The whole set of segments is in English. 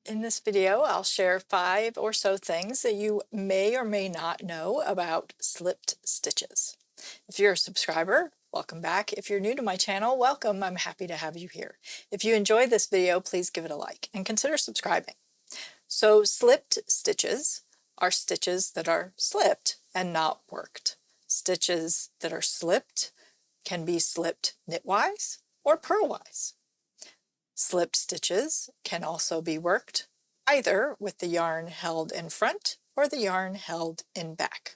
In this video, I'll share 5 or so things that you may or may not know about slipped stitches. If you're a subscriber, welcome back. If you're new to my channel, welcome. I'm happy to have you here. If you enjoyed this video, please give it a like and consider subscribing. So slipped stitches are stitches that are slipped and not worked. Stitches that are slipped can be slipped knitwise or purlwise. Slipped stitches can also be worked either with the yarn held in front or the yarn held in back.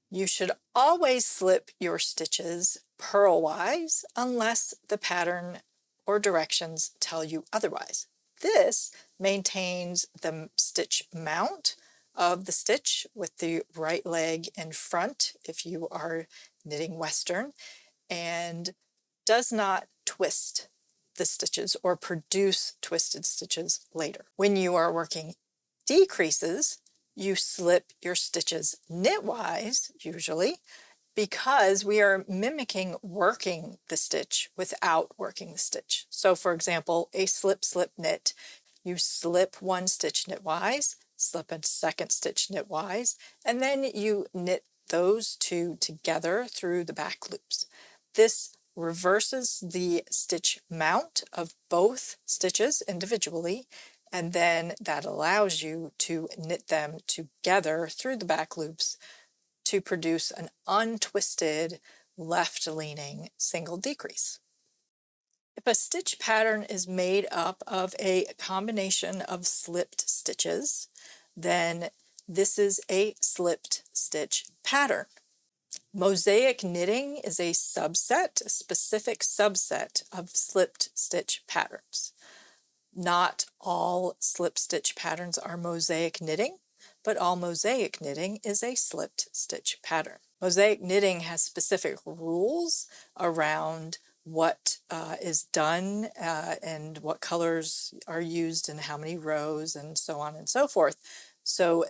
You should always slip your stitches purlwise unless the pattern or directions tell you otherwise. This maintains the stitch mount of the stitch with the right leg in front if you are knitting Western, and does not twist the stitches or produce twisted stitches later. When you are working decreases, you slip your stitches knitwise usually, because we are mimicking working the stitch without working the stitch. So for example, a slip slip knit, you slip one stitch knitwise, slip a second stitch knitwise, and then you knit those two together through the back loops. This reverses the stitch mount of both stitches individually, and then that allows you to knit them together through the back loops to produce an untwisted left-leaning single decrease. If a stitch pattern is made up of a combination of slipped stitches, then this is a slipped stitch pattern. Mosaic knitting is a subset, a specific subset of slipped stitch patterns. Not all slip stitch patterns are mosaic knitting, but all mosaic knitting is a slipped stitch pattern. Mosaic knitting has specific rules around what is done and what colors are used and how many rows and so on and so forth. So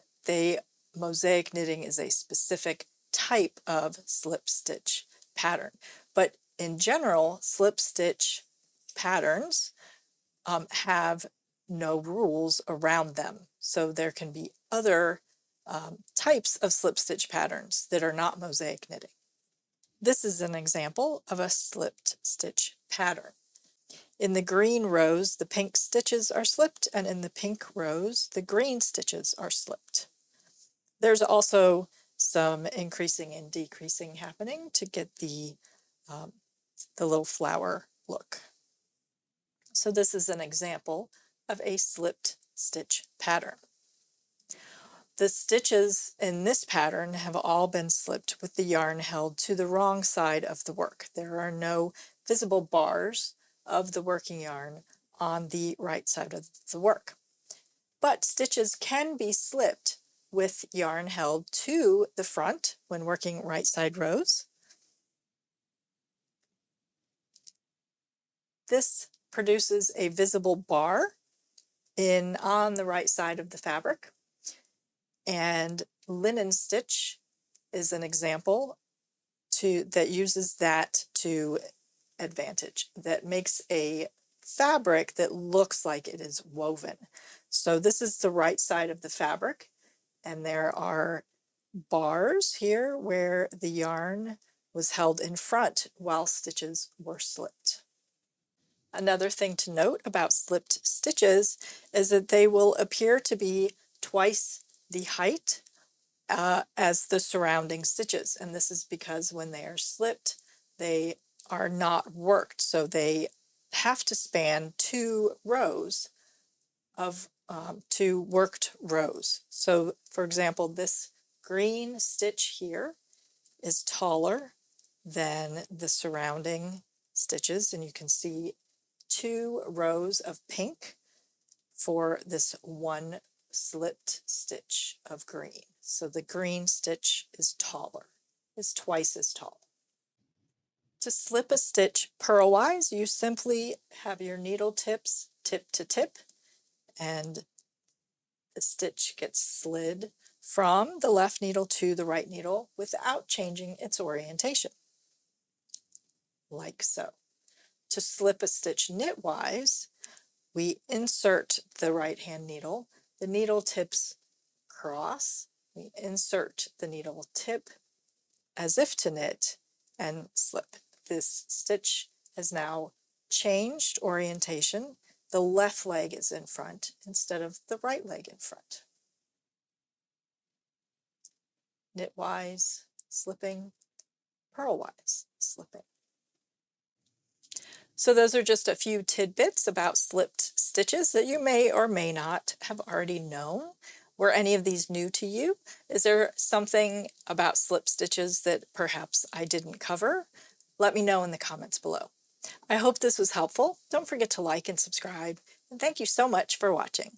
mosaic knitting is a specific type of slip stitch pattern. But in general, slip stitch patterns have no rules around them. So there can be other types of slip stitch patterns that are not mosaic knitting. This is an example of a slipped stitch pattern. In the green rows, the pink stitches are slipped, and in the pink rows, the green stitches are slipped. There's also some increasing and decreasing happening to get the little flower look. So this is an example of a slipped stitch pattern. The stitches in this pattern have all been slipped with the yarn held to the wrong side of the work. There are no visible bars of the working yarn on the right side of the work. But stitches can be slipped with yarn held to the front when working right side rows. This produces a visible bar on the right side of the fabric. And linen stitch is an example that uses that to advantage, that makes a fabric that looks like it is woven. So this is the right side of the fabric, and there are bars here where the yarn was held in front while stitches were slipped. Another thing to note about slipped stitches is that they will appear to be twice the height as the surrounding stitches, and this is because when they are slipped, they are not worked, so they have to span 2 rows of 2 worked rows. So for example, this green stitch here is taller than the surrounding stitches, and you can see 2 rows of pink for this one slipped stitch of green. So the green stitch is taller, is twice as tall. To slip a stitch purlwise, you simply have your needle tips tip to tip, and the stitch gets slid from the left needle to the right needle without changing its orientation, like so. To slip a stitch knitwise, We insert the right hand needle. The needle tips cross. We insert the needle tip as if to knit and slip. This stitch has now changed orientation. The left leg is in front instead of the right leg in front. Knitwise, slipping, purlwise, slipping. So those are just a few tidbits about slipped stitches that you may or may not have already known. Were any of these new to you? Is there something about slip stitches that perhaps I didn't cover? Let me know in the comments below. I hope this was helpful. Don't forget to like and subscribe, and thank you so much for watching.